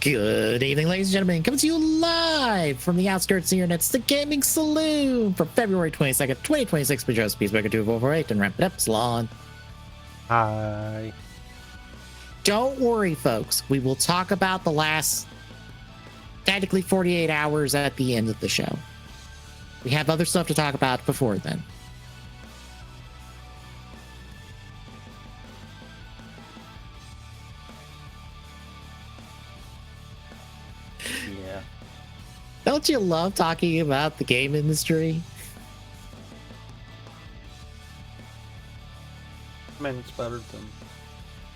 Good evening, ladies and gentlemen. Coming to you live from the outskirts of the internet, it's the Gaming Saloon for February 22nd, 2026. With Joseph Peacemaker 2448 and Ramp It Up Salon. Hi. Don't worry, folks. We will talk about the last, technically 48 hours at the end of the show. We have other stuff to talk about before then. Yeah. Don't you love talking about the game industry? I mean, it's better than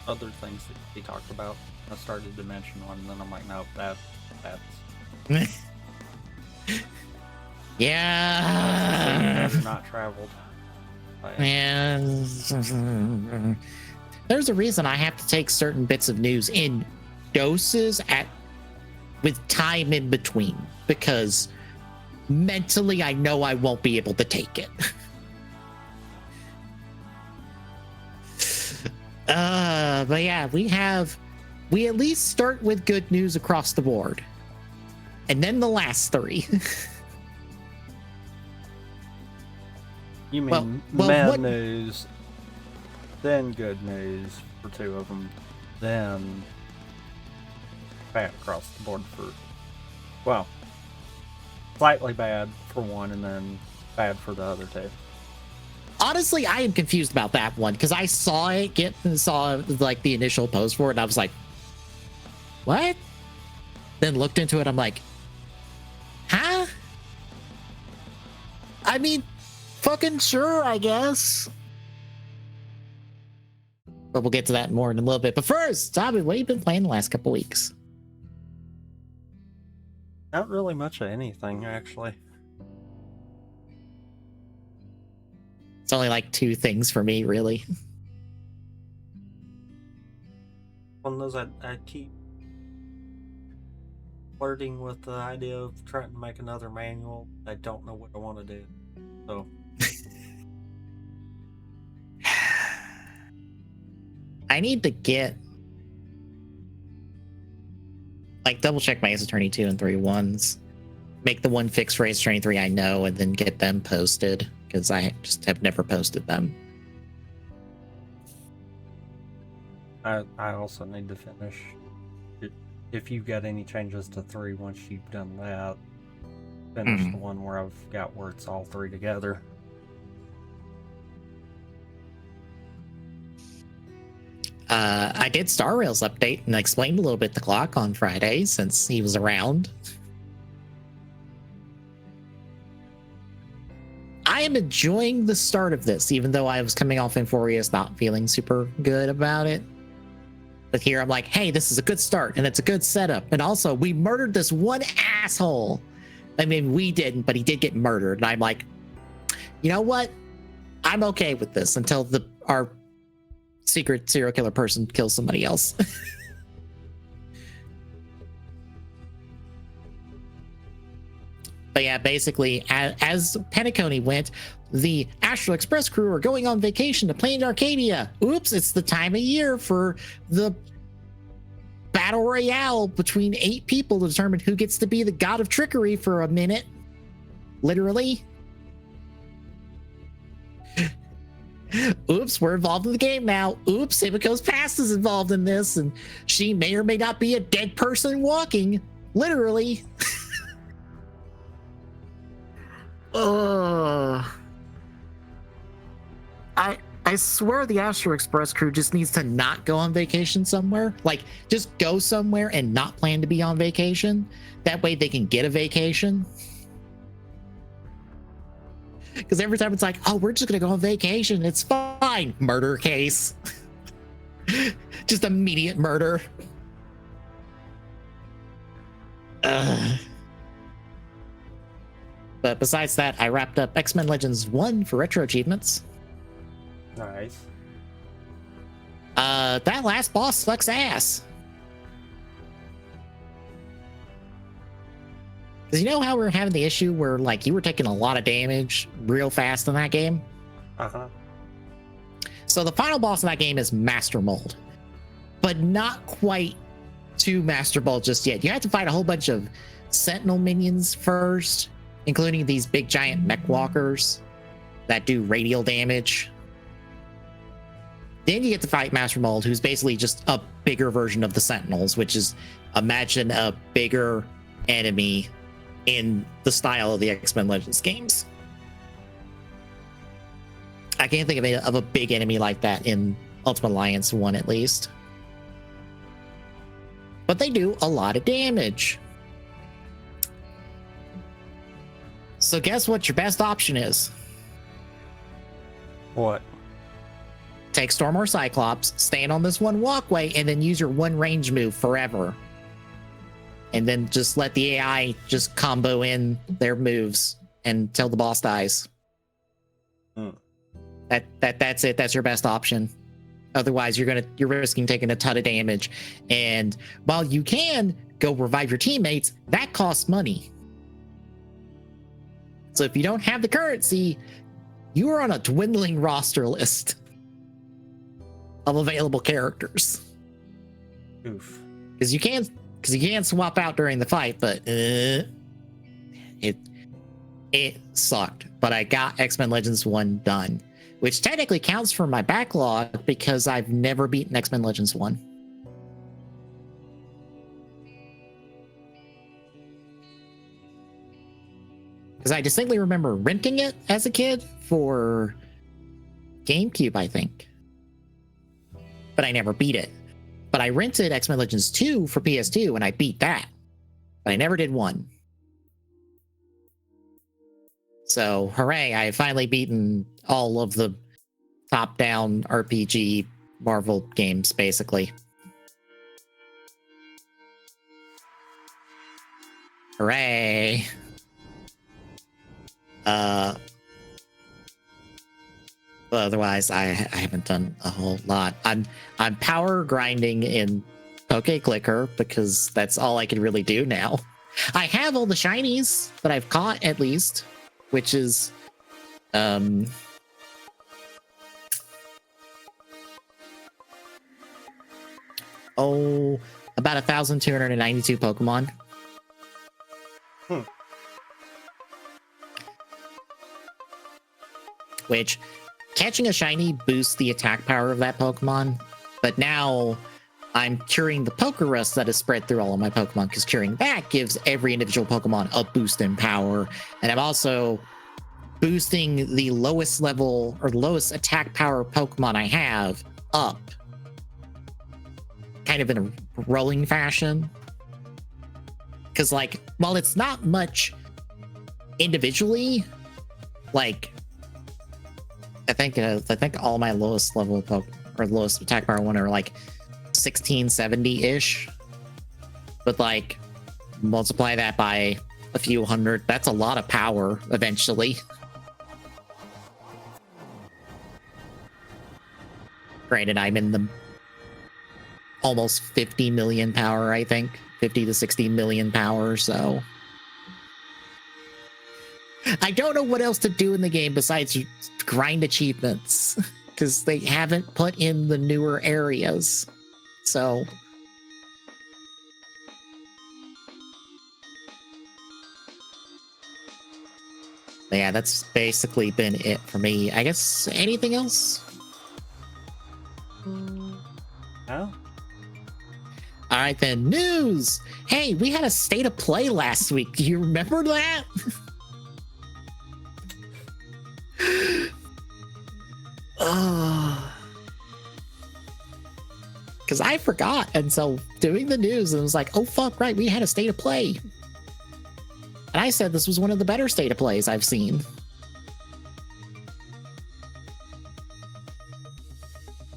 other things that he talked about. I started to mention one, and then I'm like, no, that's... Yeah. Not traveled. And there's a reason I have to take certain bits of news in doses with time in between, because mentally I know I won't be able to take it. But yeah, we at least start with good news across the board, and then the last three. You mean bad news, then good news for two of them, then bad across the board for, well, slightly bad for one and then bad for the other two. Honestly, I am confused about that one, because I saw like the initial post for it, and I was like, what? Then looked into it, I'm like, huh? I mean, fucking sure, I guess. But we'll get to that more in a little bit. But first, Tommy, what have you been playing the last couple weeks? Not really much of anything, actually. It's only like two things for me, really. One of those I keep flirting with the idea of trying to make another manual. I don't know what I want to do. So I need to get double check my Ace Attorney 2 and 3 ones. Make the one fixed for Ace Attorney 3 I know, and then get them posted, because I just have never posted them. I also need to finish it. If you've got any changes to 3 once you've done that, finish the one where I've got where it's all 3 together. I did Star Rail's update and explained a little bit the clock on Friday, since he was around. I am enjoying the start of this, even though I was coming off Euphorious not feeling super good about it. But here I'm like, hey, this is a good start, and it's a good setup. And also, we murdered this one asshole. I mean, we didn't, but he did get murdered. And I'm like, you know what? I'm okay with this until our secret serial killer person kills somebody else. But yeah, basically, as Penacony went, the Astral Express crew are going on vacation to Planet Arcadia. Oops, it's the time of year for the battle royale between 8 people to determine who gets to be the god of trickery for a minute. Literally. Oops, we're involved in the game now. Oops, Himiko's past is involved in this, and she may or may not be a dead person walking. Literally. I swear the Astro Express crew just needs to not go on vacation somewhere. Like, just go somewhere and not plan to be on vacation. That way they can get a vacation. Because every time it's like, oh, we're just going to go on vacation. It's fine. Murder case. Just immediate murder. But besides that, I wrapped up X-Men Legends 1 for retro achievements. Nice. That last boss sucks ass. Because you know how we were having the issue where, like, you were taking a lot of damage real fast in that game? Uh-huh. So the final boss in that game is Master Mold. But not quite to Master Ball just yet. You have to fight a whole bunch of Sentinel minions first, including these big giant mech walkers that do radial damage. Then you get to fight Master Mold, who's basically just a bigger version of the Sentinels, which is, imagine a bigger enemy in the style of the X-Men Legends games. I can't think of a big enemy like that in Ultimate Alliance 1, at least. But they do a lot of damage. So guess what your best option is? What? Take Storm or Cyclops, stand on this one walkway, and then use your one range move forever. And then just let the AI just combo in their moves until the boss dies. That's it. That's your best option. Otherwise, you're risking taking a ton of damage. And while you can go revive your teammates, that costs money. So if you don't have the currency, you are on a dwindling roster list of available characters. Oof. Because you can't swap out during the fight, but it sucked. But I got X-Men Legends 1 done, which technically counts for my backlog because I've never beaten X-Men Legends 1. Because I distinctly remember renting it as a kid for GameCube, I think. But I never beat it. But I rented X-Men Legends 2 for PS2 and I beat that. But I never did 1. So, hooray, I have finally beaten all of the top-down RPG Marvel games, basically. Hooray. But otherwise, I haven't done a whole lot. I'm power grinding in Poke Clicker because that's all I can really do now. I have all the shinies that I've caught, at least, which is about 1,292 Pokemon. Which, catching a shiny boosts the attack power of that Pokemon, but now I'm curing the Pokerus that is spread through all of my Pokemon, because curing that gives every individual Pokemon a boost in power, and I'm also boosting the lowest level or lowest attack power Pokemon I have up, kind of in a rolling fashion. Because, like, while it's not much individually, like, I think all my lowest level or lowest attack power one are like 1670-ish. But like multiply that by a few hundred, that's a lot of power eventually. Granted, I'm in the almost 50 million power, I think. 50 to 60 million power, so I don't know what else to do in the game besides grind achievements, because they haven't put in the newer areas. So yeah, that's basically been it for me. I guess anything else? No. All right then, news. Hey, we had a state of play last week. Do you remember that? Because I forgot, and so doing the news, and it was like, oh fuck, right, we had a state of play. And I said this was one of the better state of plays I've seen.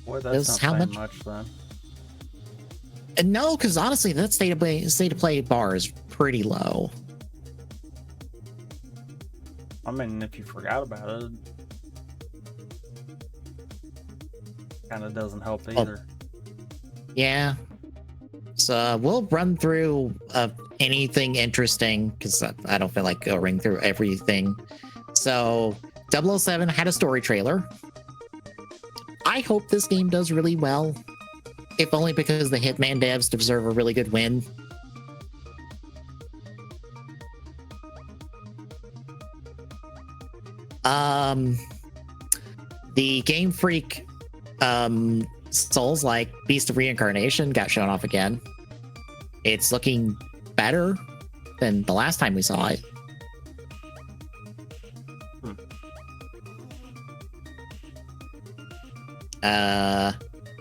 Boy, that's not saying much then. And no, because honestly, that state of play bar is pretty low. I mean, if you forgot about it, kind of doesn't help either. Yeah. So we'll run through anything interesting, because I don't feel like going through everything. So 007 had a story trailer. I hope this game does really well. if only because the Hitman devs deserve a really good win. The Game Freak Souls like Beast of Reincarnation got shown off again. It's looking better than the last time we saw it.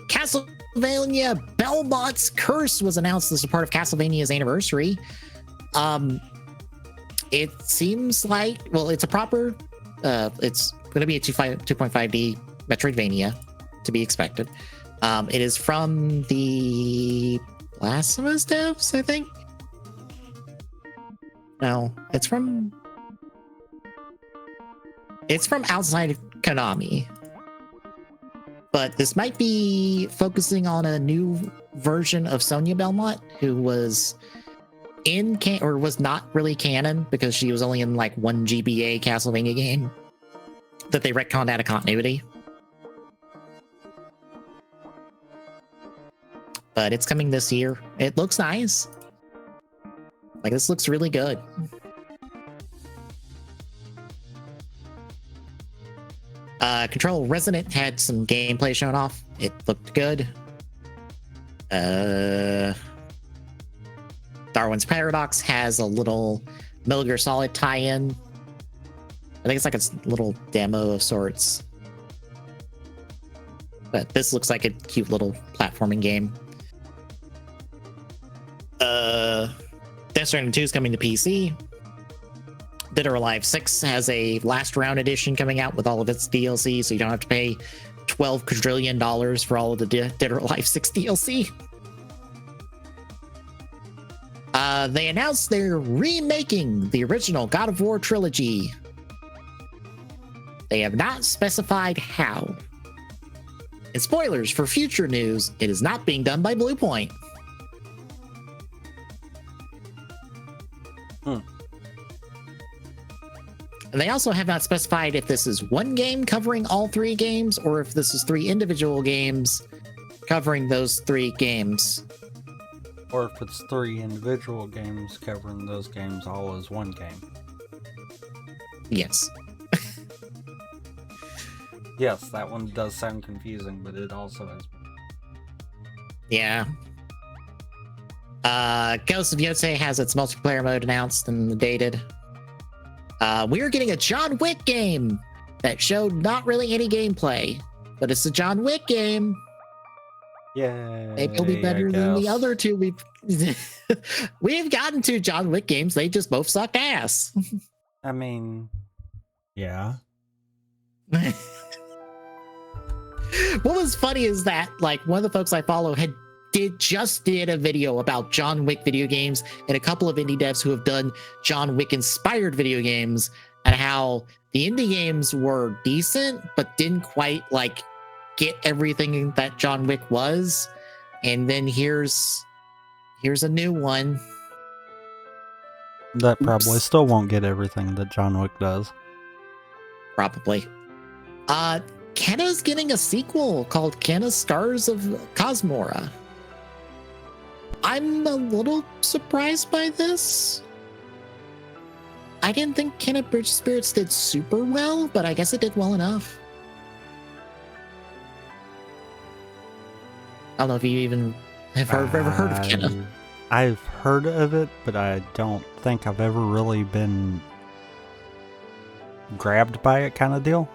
Castlevania Belmont's Curse was announced as a part of Castlevania's anniversary. It seems like, well, it's a proper, it's going to be a 2.5D Metroidvania to be expected. It is from the Last of Us devs, I think. No, it's from outside of Konami. But this might be focusing on a new version of Sonia Belmont, who was was not really canon because she was only in like one GBA Castlevania game that they retconned out of continuity. But it's coming this year. It looks nice. Like, this looks really good. Control Resonant had some gameplay shown off. It looked good. Darwin's Paradox has a little Metal Gear Solid tie-in. I think it's like a little demo of sorts. But this looks like a cute little platforming game. Death Stranding 2 is coming to PC. Dead or Alive 6 has a last round edition coming out with all of its DLC, so you don't have to pay $12 quadrillion for all of the Dead or Alive 6 DLC. They announced they're remaking the original God of War trilogy. They have not specified how. And spoilers for future news, it is not being done by Blue Point. And they also have not specified if this is one game covering all three games or if this is three individual games covering those three games. Or if it's three individual games covering those games all as one game. Yes. Yes, that one does sound confusing, but it also has. Yeah. Ghost of Yotei has its multiplayer mode announced and dated. We're getting a John Wick game that showed not really any gameplay, but it's a John Wick game. Yeah, maybe it'll be better than the other two we've gotten two John Wick games. They just both sucked ass. I mean, yeah. What was funny is that like one of the folks I follow just did a video about John Wick video games and a couple of indie devs who have done John Wick inspired video games, and how the indie games were decent but didn't quite like get everything that John Wick was. And then here's a new one that probably still won't get everything that John Wick does. Probably. Kenna's getting a sequel called Kenna Scars of Cosmora. I'm a little surprised by this. I didn't think Kenna Bridge Spirits did super well, but I guess it did well enough. I don't know if you even have ever heard of Kenna. I've heard of it, but I don't think I've ever really been grabbed by it kind of deal.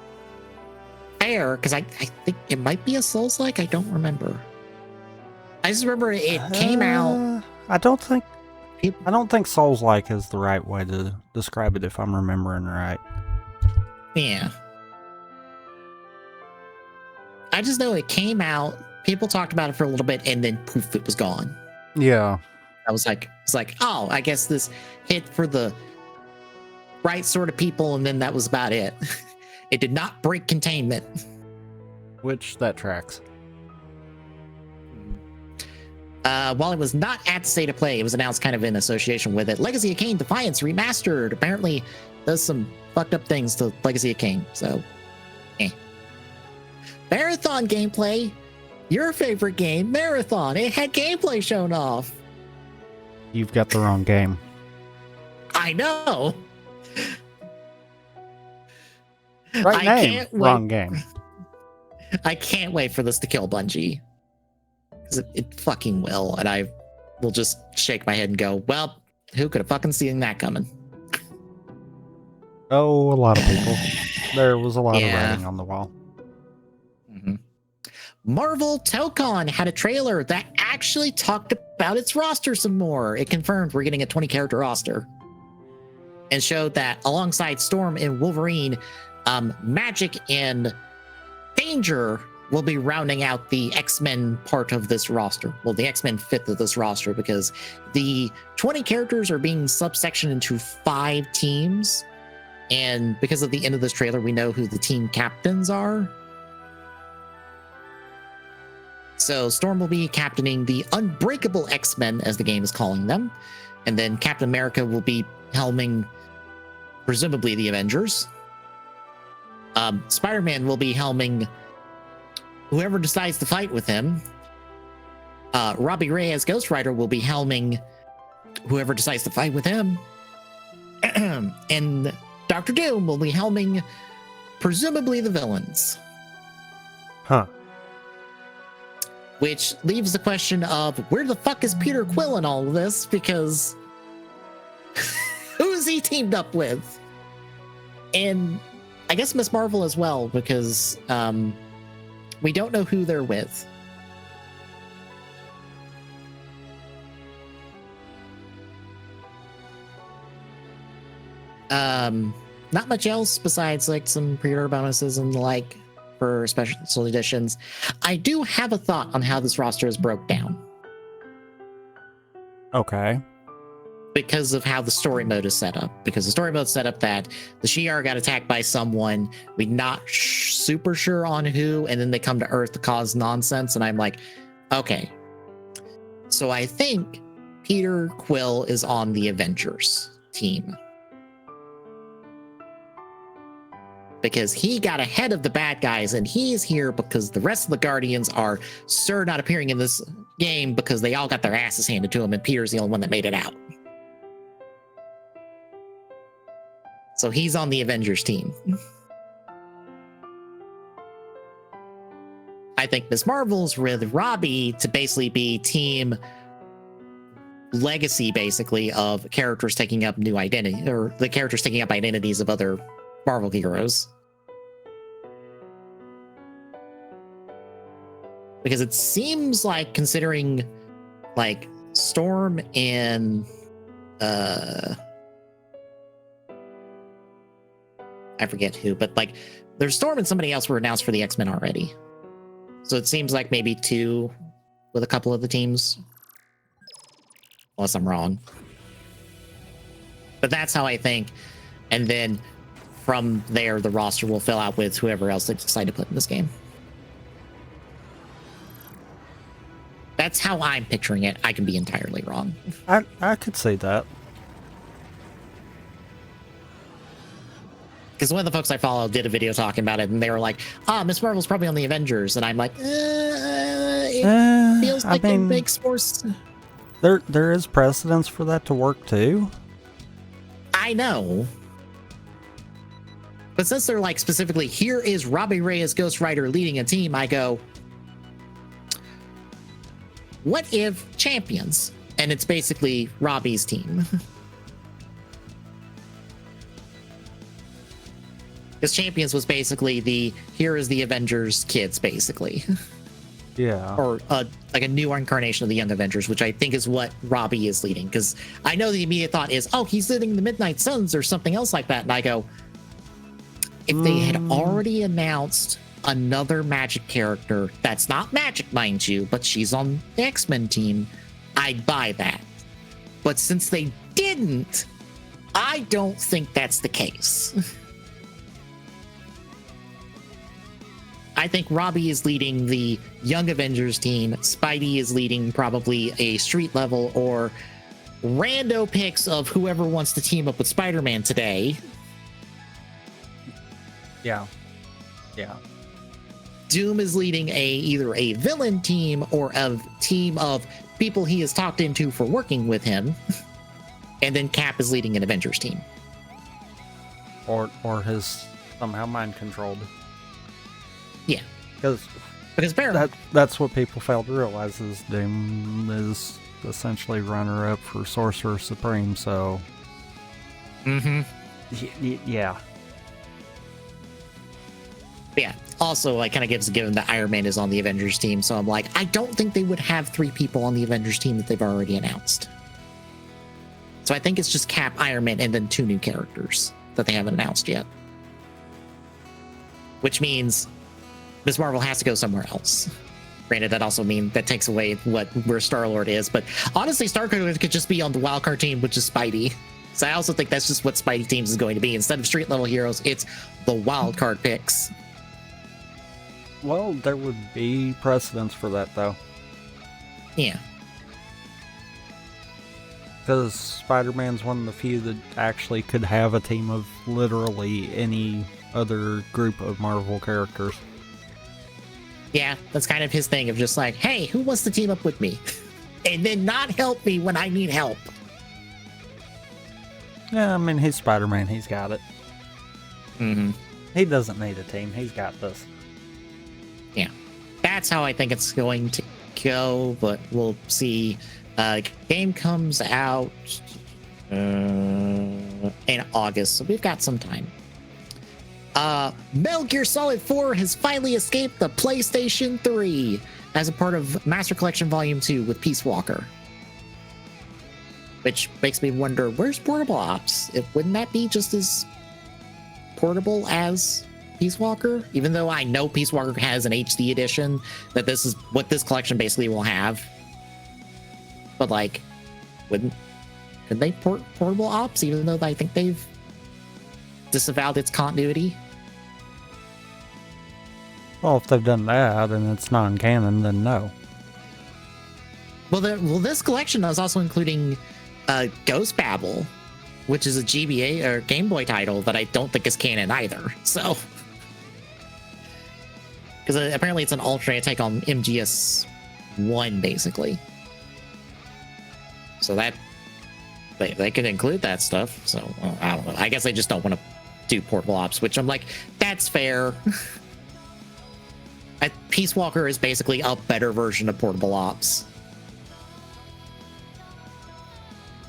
Fair, because I think it might be a Souls-like. I don't remember. I just remember it came out. I don't think Souls-like is the right way to describe it, if I'm remembering right. Yeah. I just know it came out. People talked about it for a little bit, and then poof, it was gone. Yeah. It's like, oh, I guess this hit for the right sort of people, and then that was about it. It did not break containment. Which that tracks. While it was not at the State of Play, it was announced kind of in association with it. Legacy of Kain Defiance Remastered apparently does some fucked up things to Legacy of Kain, so Marathon gameplay Your favorite game, Marathon. It had gameplay shown off. You've got the wrong game. I know. Right name, wrong game. I can't wait for this to kill Bungie. Because it fucking will. And I will just shake my head and go, well, who could have fucking seen that coming? Oh, a lot of people. There was a lot of writing on the wall. Mm-hmm. Marvel ToeCon had a trailer that actually talked about its roster some more. It confirmed we're getting a 20-character roster. And showed that alongside Storm and Wolverine, Magic and Danger will be rounding out the X-Men part of this roster. Well, the X-Men fifth of this roster, because the 20 characters are being subsectioned into 5 teams. And because of the end of this trailer, we know who the team captains are. So Storm will be captaining the Unbreakable X-Men, as the game is calling them. And then Captain America will be helming, presumably, the Avengers. Spider-Man will be helming whoever decides to fight with him. Robbie Reyes, Ghost Rider, will be helming whoever decides to fight with him. And Doctor Doom will be helming, presumably, the villains. Huh. Which leaves the question of, where the fuck is Peter Quill in all of this? Because who is he teamed up with? And I guess Miss Marvel as well, because we don't know who they're with. Not much else besides like some pre-order bonuses and the like for special editions. I do have a thought on how this roster is broke down. Okay. Because of how the story mode is set up. Because the story mode is set up that the Shi'ar got attacked by someone, we're not super sure on who, and then they come to Earth to cause nonsense, and I'm like, okay. So I think Peter Quill is on the Avengers team. Because he got ahead of the bad guys, and he is here because the rest of the Guardians are not appearing in this game because they all got their asses handed to them, and Peter's the only one that made it out. So he's on the Avengers team. I think Miss Marvel's with Robbie to basically be team legacy, basically, of characters taking up new identity, or the characters taking up identities of other Marvel heroes. Because it seems like, considering like Storm and I forget who, but like there's Storm and somebody else were announced for the X-Men already. So it seems like maybe 2 with a couple of the teams. Unless I'm wrong. But that's how I think. And then from there, the roster will fill out with whoever else they decide to put in this game. That's how I'm picturing it. I can be entirely wrong. I could see that. Because one of the folks I follow did a video talking about it, and they were like, Miss Marvel's probably on the Avengers. And I'm like, it feels like it makes more sense. There is precedence for that to work too. I know. But since they're like specifically, here is Robbie Reyes, Ghost Rider leading a team, I go, what if Champions? And it's basically Robbie's team. Because Champions was basically here is the Avengers kids, basically. Yeah. Or like a new incarnation of the Young Avengers, which I think is what Robbie is leading. Because I know the immediate thought is, oh, he's leading the Midnight Suns or something else like that. And I go, if they had already announced another Magic character, that's not Magic, mind you, but she's on the X-Men team, I'd buy that. But since they didn't, I don't think that's the case. I think Robbie is leading the Young Avengers team. Spidey is leading probably a street level or rando picks of whoever wants to team up with Spider-Man today. Yeah. Yeah. Doom is leading either a villain team or a team of people he has talked into for working with him. And then Cap is leading an Avengers team. Or his somehow mind controlled. Yeah. Because that's what people fail to realize is Doom is essentially runner-up for Sorcerer Supreme, so... Yeah. Yeah. Also, like, kind of gives a given that Iron Man is on the Avengers team, so I'm like, I don't think they would have 3 people on the Avengers team that they've already announced. So I think it's just Cap, Iron Man, and then 2 new characters that they haven't announced yet. Which means Ms. Marvel has to go somewhere else. Granted, that also means that takes away where Star-Lord is, but honestly, Star-Lord could just be on the wildcard team, which is Spidey. So I also think that's just what Spidey teams is going to be. Instead of street level heroes, it's the wildcard picks. Well, there would be precedence for that, though. Yeah. Because Spider-Man's one of the few that actually could have a team of literally any other group of Marvel characters. Yeah, that's kind of his thing of just like, hey, who wants to team up with me? And then not help me when I need help. Yeah, I mean, he's Spider-Man. He's got it. Mm-hmm. He doesn't need a team. He's got this. Yeah. That's how I think it's going to go, but we'll see. Game comes out in August, so we've got some time. Metal Gear Solid 4 has finally escaped the PlayStation 3 as a part of Master Collection Volume 2 with Peace Walker. Which makes me wonder, where's Portable Ops? Wouldn't that be just as portable as Peace Walker? Even though I know Peace Walker has an HD edition, that this is what this collection basically will have. But like, could they port Portable Ops, even though I think they've disavowed its continuity? Well, if they've done that and it's non-canon, then no. Well, this collection is also including Ghost Babel, which is a GBA or Game Boy title that I don't think is canon either. So, because apparently it's an alternate take on MGS 1, basically. So that they could include that stuff. So I don't know. I guess they just don't want to do Portable Ops, which I'm like, that's fair. Peace Walker is basically a better version of Portable Ops.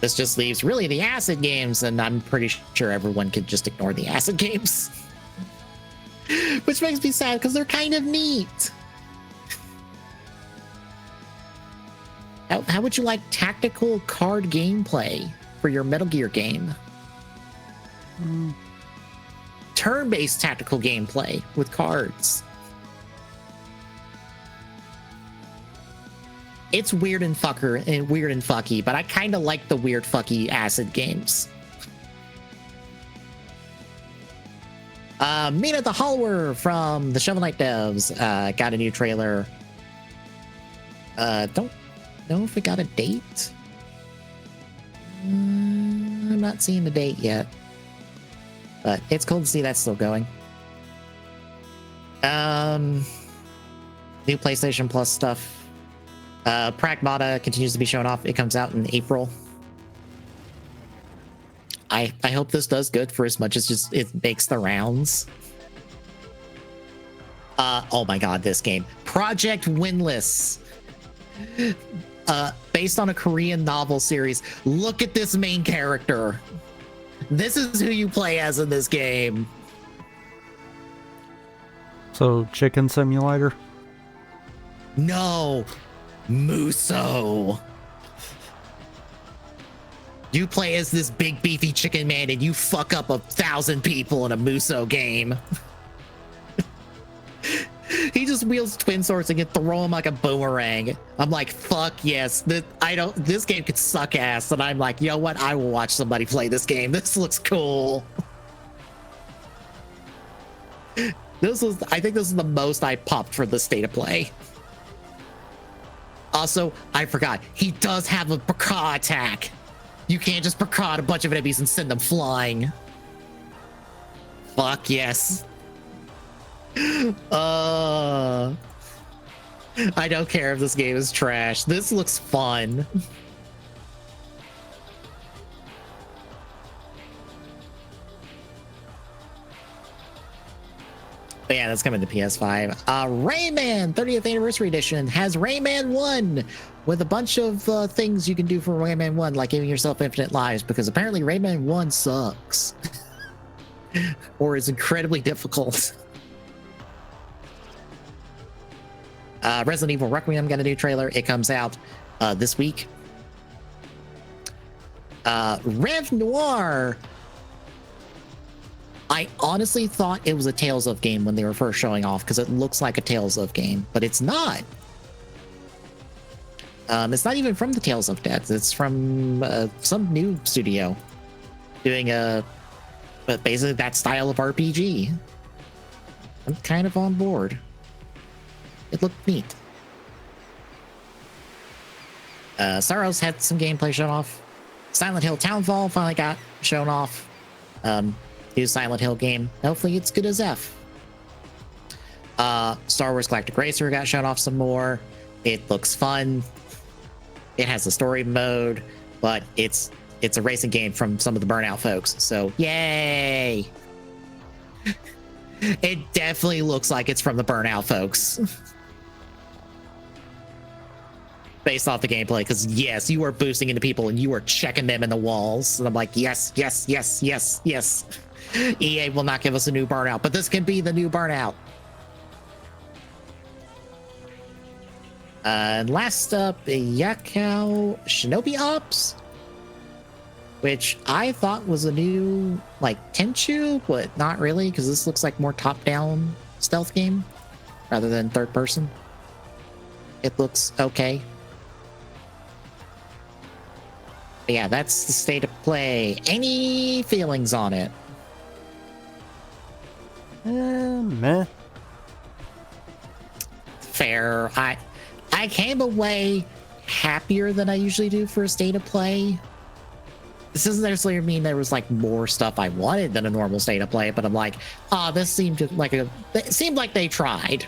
This just leaves really the acid games, and I'm pretty sure everyone could just ignore the acid games. Which makes me sad because they're kind of neat. How would you like tactical card gameplay for your Metal Gear game? Turn-based tactical gameplay with cards. It's weird and fucky, but I kind of like the weird fucky acid games. Mina the Hollower from the Shovel Knight devs got a new trailer. Don't know if it got a date. I'm not seeing the date yet, but it's cool to see that's still going. New PlayStation Plus stuff. Pragmata continues to be shown off. It comes out in April. I hope this does good for as much as just it makes the rounds. Oh my god, this game. Project Windless. Based on a Korean novel series. Look at this main character. This is who you play as in this game. So, Chicken Simulator? No. Muso. You play as this big beefy chicken man and you fuck up 1,000 people in a Muso game. He just wields twin swords and can throw them like a boomerang. I'm like, fuck yes. This game could suck ass. And I'm like, you know what? I will watch somebody play this game. This looks cool. I think this is the most I popped for the state of play. Also, I forgot, he does have a Prakah attack. You can't just Prakah a bunch of enemies and send them flying. Fuck yes. I don't care if this game is trash. This looks fun. But yeah, that's coming to PS5. Rayman 30th Anniversary Edition has Rayman 1 with a bunch of things you can do for Rayman 1, like giving yourself infinite lives, because apparently Rayman 1 sucks. Or is incredibly difficult. Resident Evil Requiem got a new trailer. It comes out this week. Rev Noir. I honestly thought it was a Tales of game when they were first showing off, because it looks like a Tales of game, but it's not. It's not even from the Tales of Death. It's from some new studio doing but basically that style of RPG. I'm kind of on board. It looked neat. Sorrows had some gameplay shown off. Silent Hill Townfall finally got shown off. New Silent Hill game. Hopefully it's good as F. Star Wars Galactic Racer got shown off some more. It looks fun. It has a story mode, but it's a racing game from some of the Burnout folks. So yay! It definitely looks like it's from the Burnout folks. Based off the gameplay, because yes, you are boosting into people and you are checking them in the walls. And I'm like, yes, yes, yes, yes, yes. EA will not give us a new Burnout, but this can be the new Burnout. And last up, Yakao Shinobi Ops, which I thought was a new, like, Tenchu, but not really, because this looks like more top-down stealth game rather than third person. It looks okay. But yeah, that's the state of play. Any feelings on it? Meh. Fair. I came away happier than I usually do for a state of play. This doesn't necessarily mean there was like more stuff I wanted than a normal state of play, but I'm like, this seemed it seemed like they tried.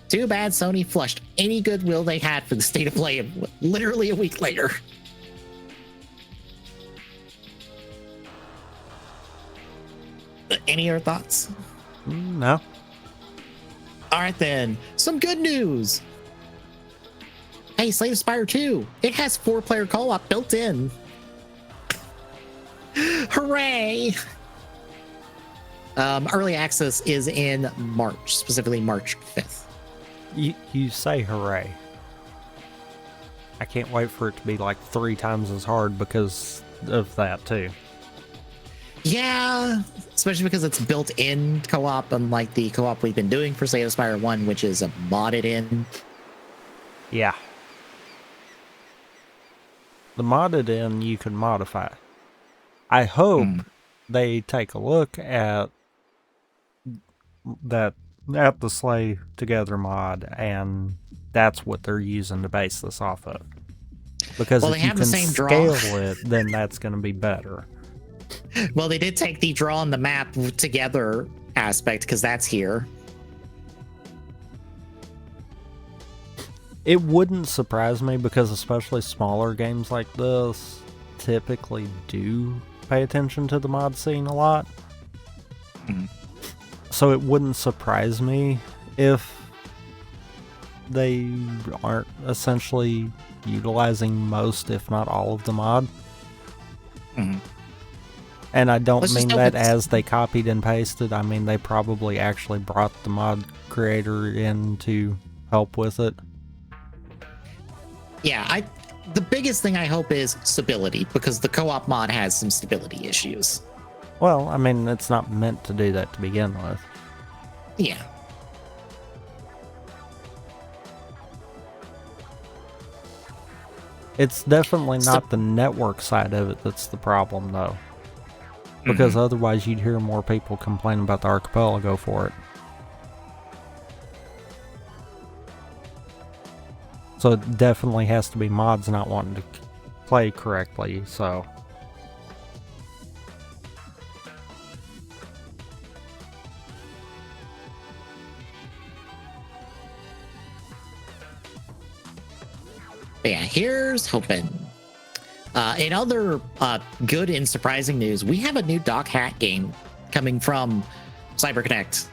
Too bad Sony flushed any goodwill they had for the state of play literally a week later. Any other thoughts? No. All right, then. Some good news. Hey, Slay the Spire 2. It has 4-player co-op built in. Hooray! Early access is in March, specifically March 5th. You say hooray. I can't wait for it to be like 3 times as hard because of that too. Yeah, especially because it's built in co-op, unlike the co-op we've been doing for Slay the Spire 1, which is modded in. Yeah. The modded in you can modify. I hope they take a look at that at the Slay Together mod, and that's what they're using to base this off of. Because if you can scale it, then that's going to be better. Well, they did take the draw on the map together aspect, because that's here. It wouldn't surprise me, because especially smaller games like this typically do pay attention to the mod scene a lot. So it wouldn't surprise me if they aren't essentially utilizing most, if not all, of the mod. And I don't mean that as they copied and pasted. I mean they probably actually brought the mod creator in to help with it. Yeah, the biggest thing I hope is stability, because the co-op mod has some stability issues. Well, I mean, it's not meant to do that to begin with. Yeah. It's definitely not the network side of it that's the problem, though. Because otherwise you'd hear more people complain about the archipelago for it. So it definitely has to be mods not wanting to play correctly, so... here's hoping. In other good and surprising news, we have a new Doc Hat game coming from CyberConnect.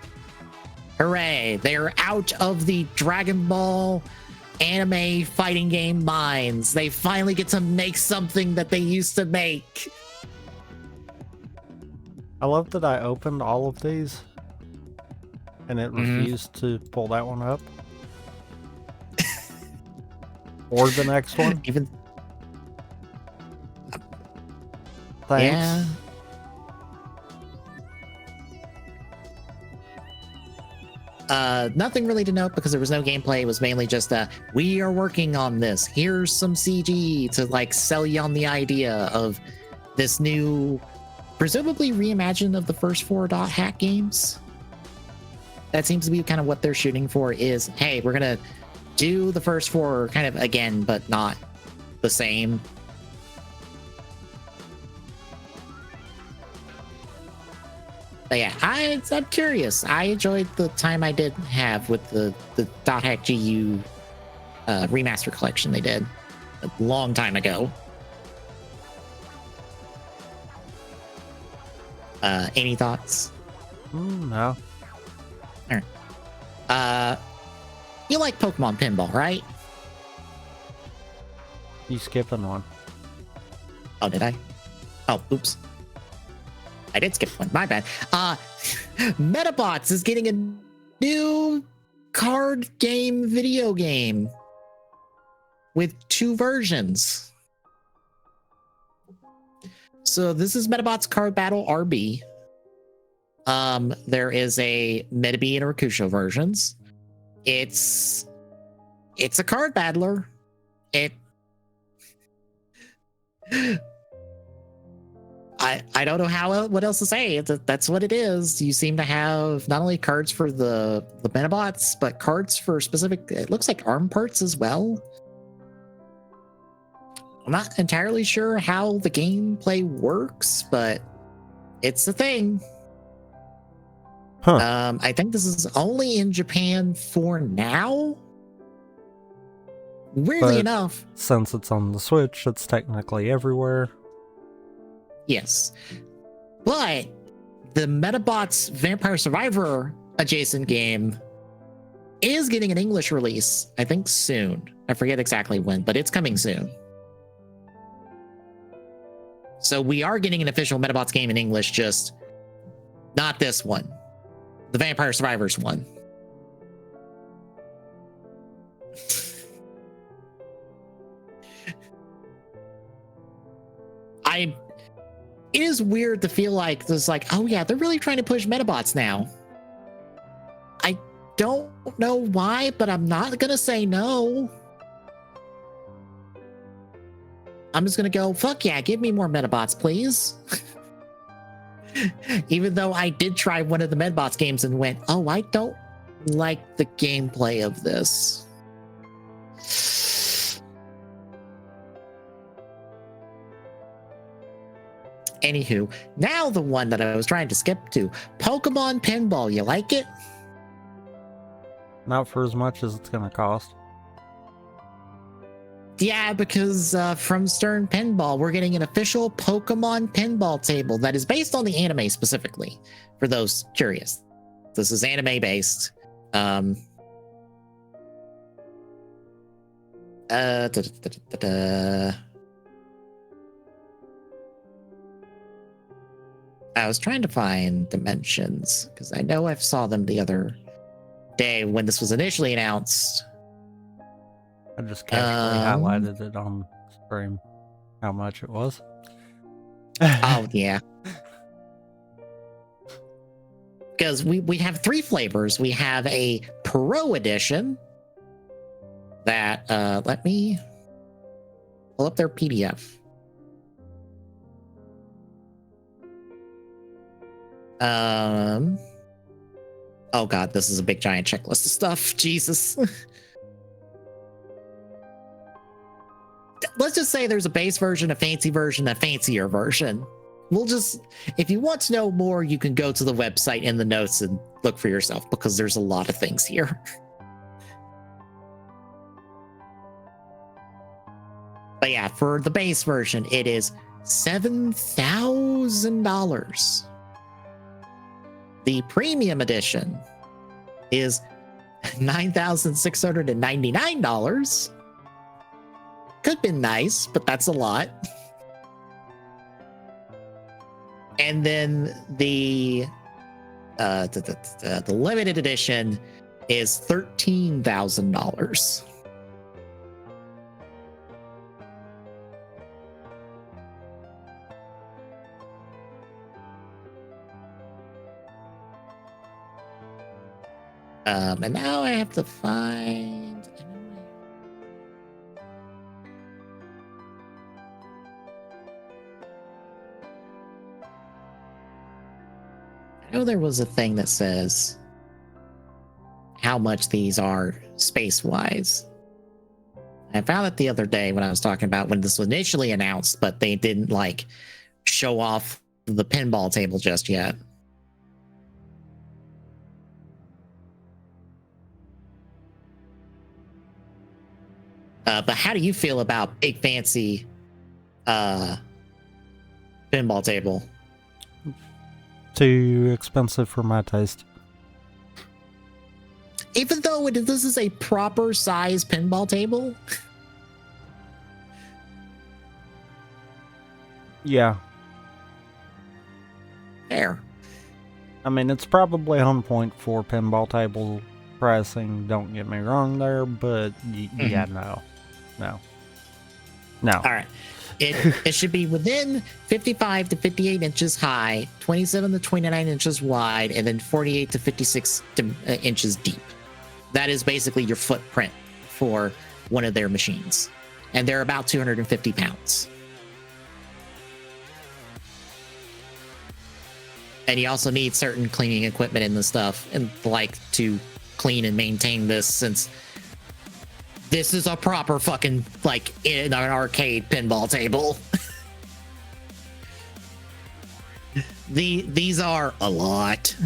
Hooray! They're out of the Dragon Ball anime fighting game mines. They finally get to make something that they used to make. I love that I opened all of these and it refused to pull that one up. Or the next one. Even Thanks. Yeah. Nothing really to note because there was no gameplay. It was mainly just we are working on this. Here's some CG to like sell you on the idea of this new, presumably reimagined of the first 4 Dot Hack games. That seems to be kind of what they're shooting for is, hey, we're going to do the first 4 kind of again, but not the same. But yeah, I'm curious. I enjoyed the time I did have with the Dot Hack GU remaster collection they did a long time ago. Any thoughts? No. All right. You like Pokemon Pinball, right? You skipping one. Oh, did I? Oh, oops. I did skip one. My bad. Metabots is getting a new card game video game with 2 versions. So this is Metabots Card Battle RB. There is a Metabee and Rakusho versions. It's a card battler. I don't know what else to say. That's what it is. You seem to have not only cards for the Metabots, but cards for specific, it looks like arm parts as well. I'm not entirely sure how the gameplay works, but it's a thing. Huh. I think this is only in Japan for now. Weirdly enough. Since it's on the Switch, it's technically everywhere. Yes. But the Metabots Vampire Survivor adjacent game is getting an English release, I think soon. I forget exactly when, but it's coming soon. So we are getting an official Metabots game in English, just not this one. The Vampire Survivors one. It is weird to feel like there's like, oh yeah, they're really trying to push Metabots now. I don't know why, but I'm not gonna say no. I'm just gonna go, fuck yeah, give me more Metabots, please. Even though I did try one of the Metabots games and went, oh, I don't like the gameplay of this. Anywho, now the one that I was trying to skip to, Pokemon Pinball. You like it? Not for as much as it's gonna cost. Yeah, because from Stern Pinball, we're getting an official Pokemon pinball table that is based on the anime specifically, for those curious. This is anime based. I was trying to find dimensions because I know I saw them the other day when this was initially announced. I just casually highlighted it on stream how much it was. Oh yeah, because we have 3 flavors. We have a Pro Edition that let me pull up their PDF. Oh god, this is a big giant checklist of stuff. Jesus. Let's just say there's a base version, a fancy version, a fancier version. We'll just, if you want to know more, you can go to the website in the notes and look for yourself because there's a lot of things here. But yeah, for the base version, it is $7,000. The premium edition is $9,699. Could be nice, but that's a lot. And then the limited edition is $13,000. And now I have to find. I know there was a thing that says how much these are space-wise. I found it the other day when I was talking about when this was initially announced, but they didn't like show off the pinball table just yet. But how do you feel about big fancy pinball table? Too expensive for my taste. Even though this is a proper size pinball table? Yeah. Fair. I mean, it's probably on point for pinball table pricing, don't get me wrong there, but yeah, no. All right. It should be within 55 to 58 inches high, 27 to 29 inches wide, and then 48 to 56 inches deep. That is basically your footprint for one of their machines. And they're about 250 pounds. And you also need certain cleaning equipment in the stuff and like to clean and maintain this, since this is a proper fucking like in an arcade pinball table. These are a lot.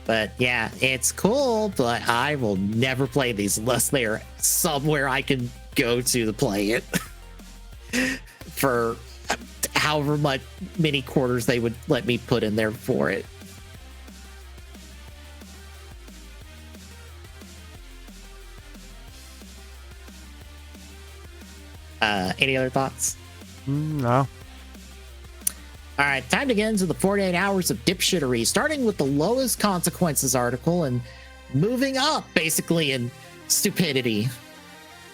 But yeah, it's cool, but I will never play these unless they're somewhere I can go to play it. For however many quarters they would let me put in there for it. Any other thoughts? No. All right, time to get into the 48 hours of dipshittery, starting with the lowest consequences article and moving up basically in stupidity.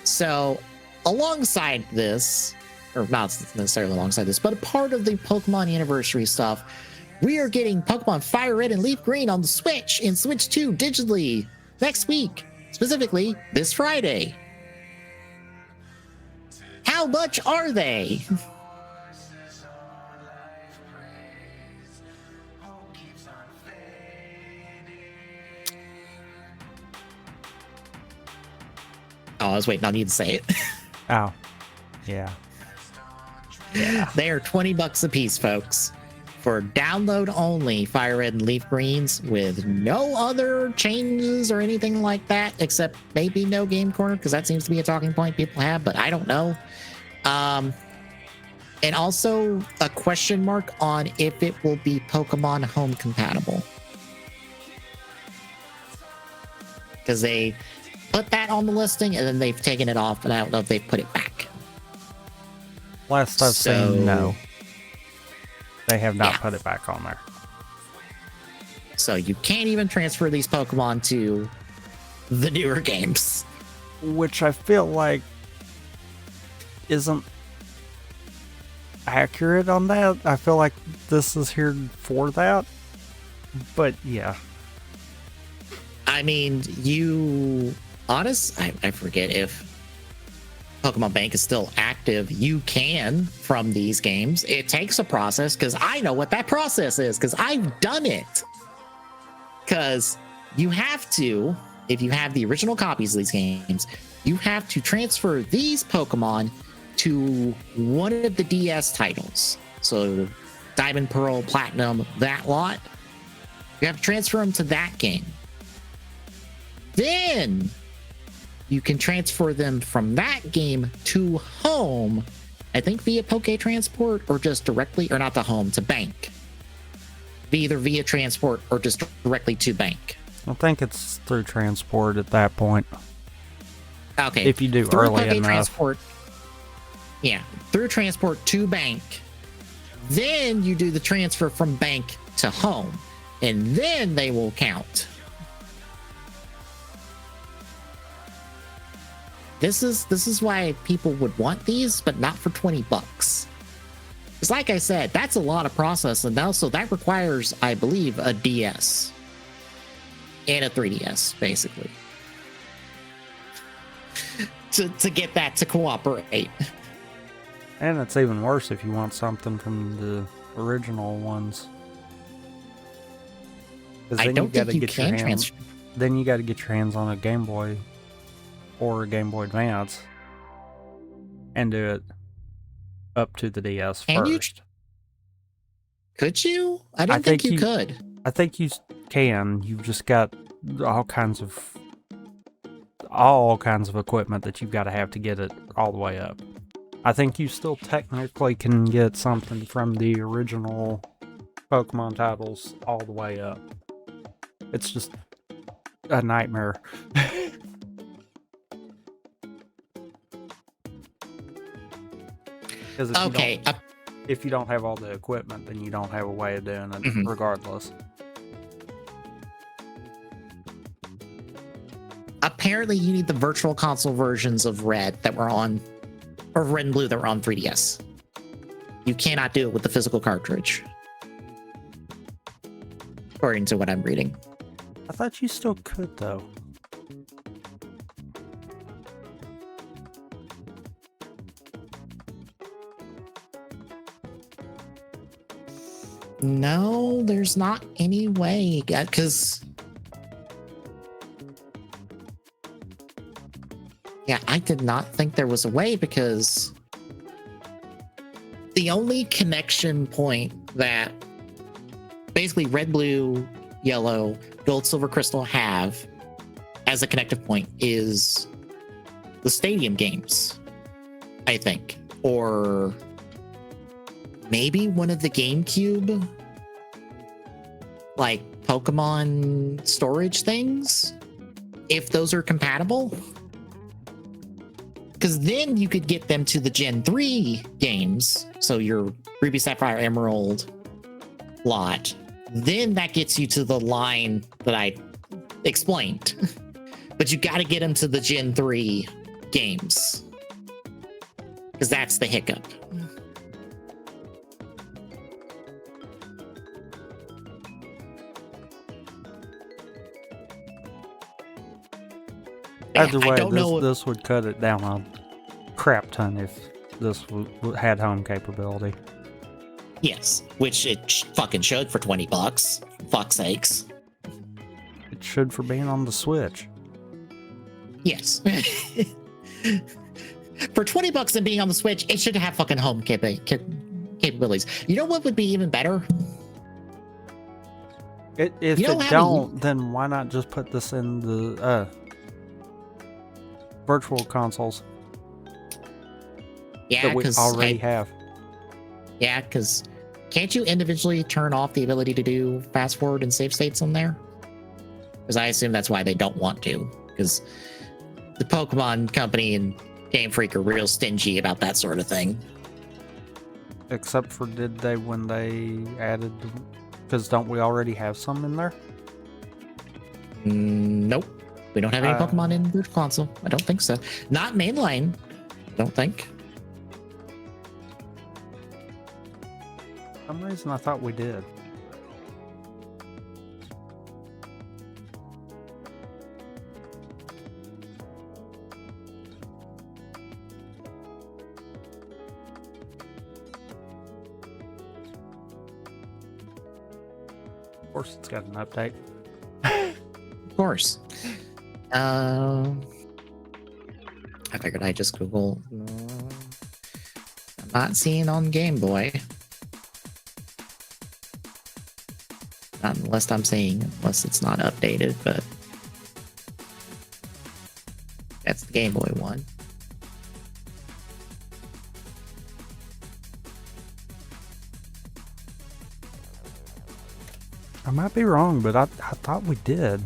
So alongside this, or not necessarily alongside this, but a part of the Pokemon anniversary stuff, we are getting Pokemon Fire Red and Leaf Green on the Switch and Switch 2 digitally next week, specifically this Friday. How much are they? Oh, I was waiting on you to say it. Oh, yeah. They are $20 a piece, folks, for download only Fire Red and Leaf Greens with no other changes or anything like that, except maybe no Game Corner, because that seems to be a talking point people have, but I don't know. And also a question mark on if it will be Pokemon Home compatible, because they put that on the listing and then they've taken it off, and I don't know if they've put it back. Last I've seen, no. They have not put it back on there. So you can't even transfer these Pokemon to the newer games. Which I feel like isn't accurate on that. I feel like this is here for that. But yeah. I mean, I forget if Pokemon Bank is still active. You can from these games. It takes a process, because I know what that process is, because I've done it. Because you have to, if you have the original copies of these games, you have to transfer these Pokemon to one of the DS titles. So Diamond, Pearl, Platinum, that lot. You have to transfer them to that game. Then you can transfer them from that game to home, I think via Poke Transport or just directly, or not to home, to bank. Either via transport or just directly to bank. I think it's through transport at that point. Okay. If you do through early Poke enough. Transport, yeah, through transport to bank. Then you do the transfer from bank to home, and then they will count. This is why people would want these, but not for $20. Because like I said, that's a lot of process, and also that requires, I believe, a DS and a 3DS, basically, to get that to cooperate. And it's even worse if you want something from the original ones. I don't think you can transfer. Then you got to get your hands on a Game Boy or a Game Boy Advance and do it up to the DS first. Could you? I don't think you could. I think you can. You've just got all kinds of equipment that you've got to have to get it all the way up. I think you still technically can get something from the original Pokemon titles all the way up. It's just a nightmare. Okay. If you don't have all the equipment, then you don't have a way of doing it regardless. Apparently, you need the virtual console versions of Red that were on, or Red and Blue that were on 3DS. You cannot do it with the physical cartridge, according to what I'm reading. I thought you still could, though. No, there's not any way, because I did not think there was a way, because the only connection point that basically Red, Blue, Yellow, Gold, Silver, Crystal have as a connective point is the Stadium games, I think, or maybe one of the GameCube, like Pokemon storage things, if those are compatible. Because then you could get them to the Gen 3 games, so your Ruby, Sapphire, Emerald lot. Then that gets you to the line that I explained. But you got to get them to the Gen 3 games, because that's the hiccup. Either way, this would cut it down a crap ton if this had home capability. Yes, which it fucking should for $20. Fuck's sakes. It should for being on the Switch. Yes. For $20 and being on the Switch, it should have fucking home capabilities. You know what would be even better? If it don't, then why not just put this in the virtual consoles that we already have? Yeah, because can't you individually turn off the ability to do fast forward and save states on there? Because I assume that's why they don't want to, because the Pokemon Company and Game Freak are real stingy about that sort of thing. Except for did they when they added, because don't we already have some in there? Nope. We don't have any Pokemon in Virtual Console. I don't think so. Not mainline. I don't think. For some reason I thought we did. Of course it's got an update. Of course. I figured I'd just Google. I'm not seeing on Game Boy. Not unless I'm seeing, unless it's not updated, but That's the Game Boy one. I might be wrong, but I thought we did.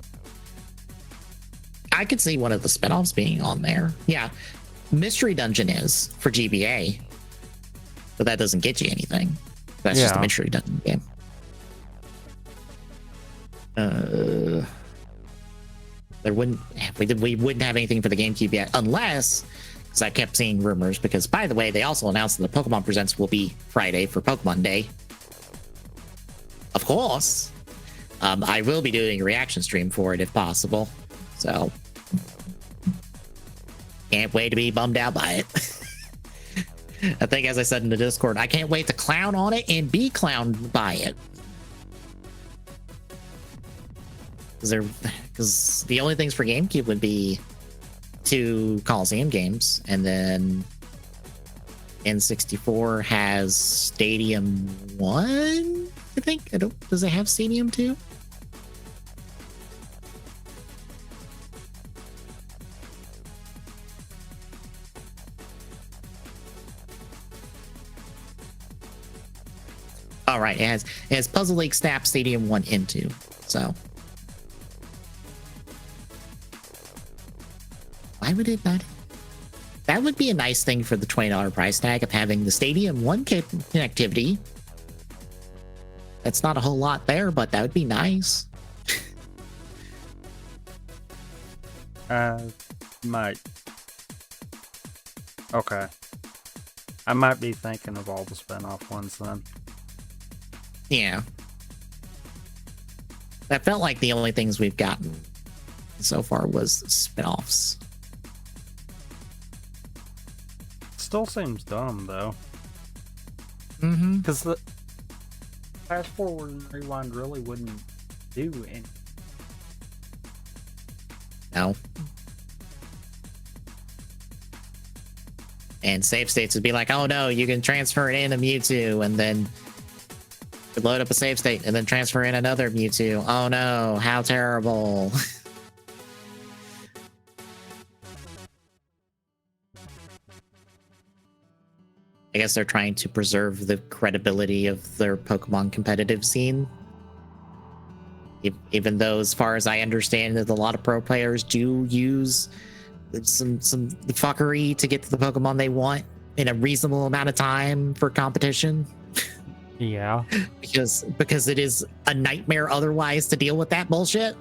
I could see one of the spinoffs being on there. Yeah. Mystery Dungeon is for GBA. But that doesn't get you anything. That's just a Mystery Dungeon game. We wouldn't have anything for the GameCube yet, unless, because I kept seeing rumors, because by the way, they also announced that the Pokemon Presents will be Friday for Pokemon Day. Of course. I will be doing a reaction stream for it if possible. So can't wait to be bummed out by it. I think, as I said in the Discord, I can't wait to clown on it and be clowned by it. Because the only things for GameCube would be 2 Coliseum games, and then N64 has Stadium 1, I think. Does it have Stadium 2? All right, it has Puzzle League, Snap, Stadium 1, and 2. So why would it not? That would be a nice thing for the $20 price tag of having the Stadium 1 connectivity. That's not a whole lot there, but that would be nice. Might. Okay. I might be thinking of all the spin-off ones then. Yeah. That felt like the only things we've gotten so far was spin-offs. Still seems dumb, though. Mm-hmm. Because the fast forward and rewind really wouldn't do anything. No. And save states would be like, oh no, you can transfer it in a Mewtwo, and then load up a save state, and then transfer in another Mewtwo. Oh no, how terrible. I guess they're trying to preserve the credibility of their Pokemon competitive scene. Even though, as far as I understand, that a lot of pro players do use some fuckery to get to the Pokemon they want in a reasonable amount of time for competition. Yeah. because it is a nightmare otherwise to deal with that bullshit.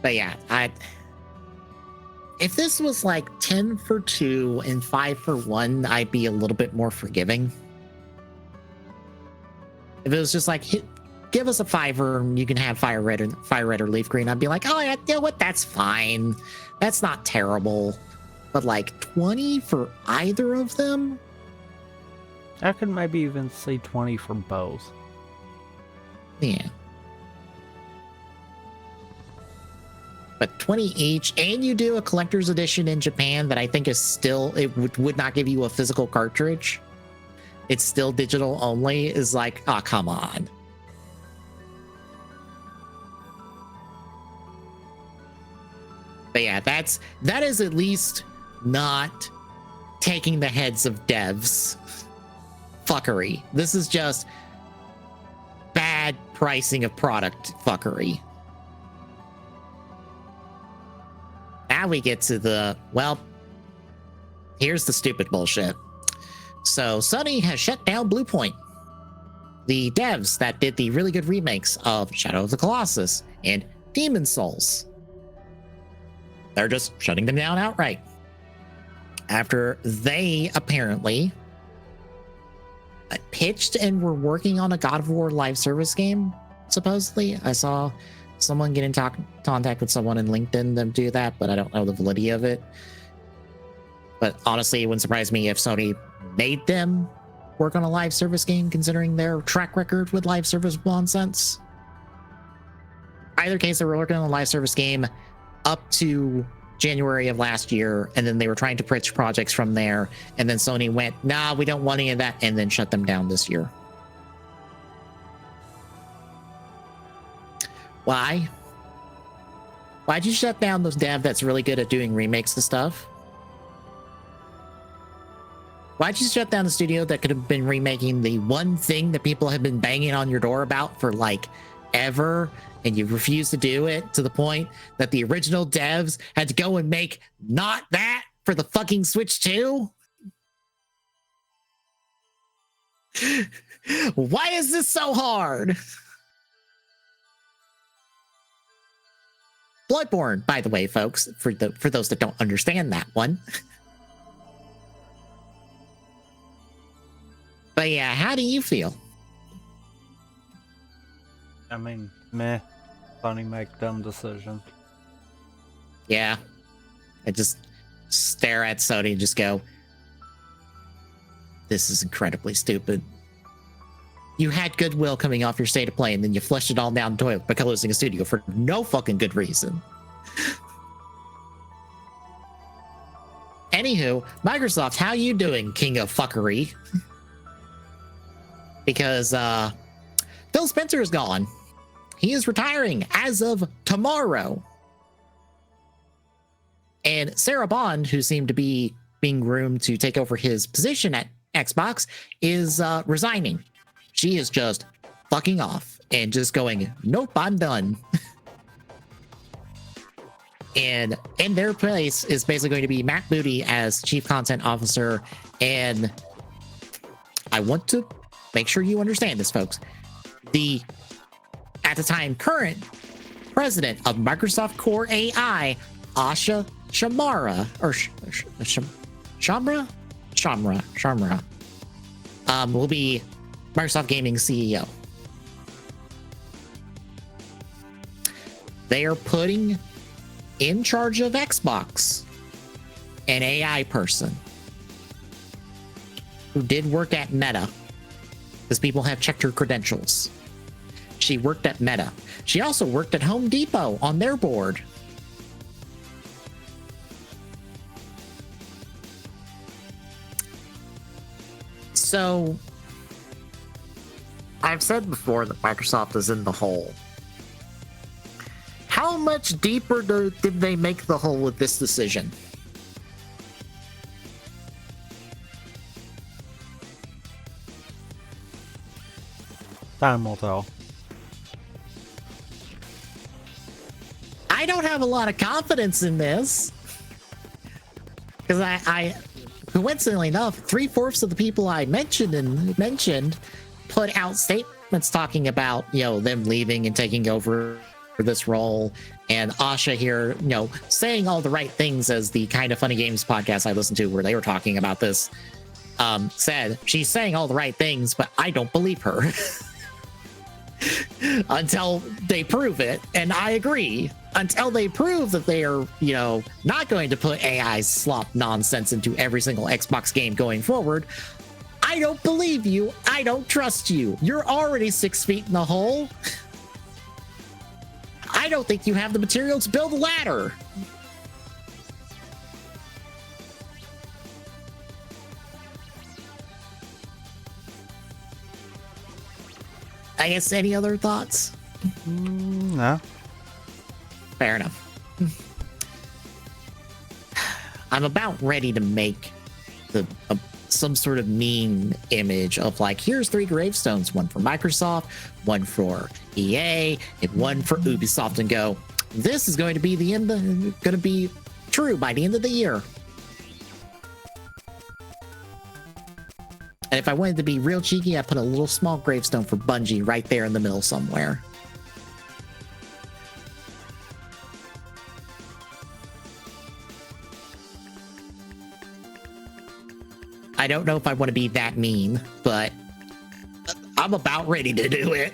But yeah, if this was like 10 for 2 and 5 for 1, I'd be a little bit more forgiving. If it was just like, give us a $5 and you can have Fire Red or Leaf Green, I'd be like, oh, yeah, you know what? That's fine. That's not terrible. But like 20 for either of them? I could maybe even see 20 for both. Yeah. But 20 each, and you do a collector's edition in Japan that I think is still, it would not give you a physical cartridge. It's still digital only, is like, oh, come on. But yeah, that is at least not taking the heads of devs fuckery. This is just bad pricing of product fuckery. Now we get to the, well, here's the stupid bullshit. So Sony has shut down Bluepoint, the devs that did the really good remakes of Shadow of the Colossus and Demon's Souls. They're just shutting them down outright. After they apparently pitched and were working on a God of War live service game, supposedly. I saw someone get in contact with someone in LinkedIn to do that, but I don't know the validity of it. But honestly, it wouldn't surprise me if Sony made them work on a live service game, considering their track record with live service nonsense. Either case, they were working on a live service game up to January of last year, and then they were trying to pitch projects from there, and then Sony went, nah, we don't want any of that, and then shut them down this year. Why? Why'd you shut down those dev that's really good at doing remakes and stuff? Why'd you shut down the studio that could have been remaking the one thing that people have been banging on your door about for like ever, and you refused to do it to the point that the original devs had to go and make not that for the fucking Switch 2? Why is this so hard? Bloodborne, by the way, folks, for those that don't understand that one. But yeah, how do you feel? I mean, meh. Funny make dumb decision. Yeah. I just stare at Sony and just go, this is incredibly stupid. You had goodwill coming off your state of play, and then you flushed it all down the toilet by closing a studio for no fucking good reason. Anywho, Microsoft, how you doing, King of Fuckery? Because Phil Spencer is gone. He is retiring as of tomorrow. And Sarah Bond, who seemed to be being groomed to take over his position at Xbox, is resigning. She is just fucking off and just going, nope, I'm done. And in their place is basically going to be Matt Booty as Chief Content Officer. And I want to make sure you understand this, folks. The, at the time, current president of Microsoft Core AI, Asha Shamara, or Shamra, will be Microsoft Gaming CEO. They are putting in charge of Xbox an AI person who did work at Meta, because people have checked her credentials. She worked at Meta. She also worked at Home Depot on their board. So, I've said before that Microsoft is in the hole. How much deeper did they make the hole with this decision? Time will tell. I don't have a lot of confidence in this. Because I coincidentally enough, 3/4 of the people I mentioned put out statements talking about, you know, them leaving and taking over for this role. And Asha here, you know, saying all the right things, as the Kind of Funny Games podcast I listened to where they were talking about this said. She's saying all the right things, but I don't believe her. Until they prove it. And I agree. Until they prove that they are, you know, not going to put AI slop nonsense into every single Xbox game going forward, I don't believe you. I don't trust you. You're already 6 feet in the hole. I don't think you have the material to build a ladder. I guess any other thoughts? No. Fair enough. I'm about ready to make some sort of meme image of like, here's 3 gravestones, one for Microsoft, one for EA, and one for Ubisoft, and go, this is going to be going to be true by the end of the year. And if I wanted to be real cheeky, I put a little small gravestone for Bungie right there in the middle somewhere. I don't know if I want to be that mean, but I'm about ready to do it.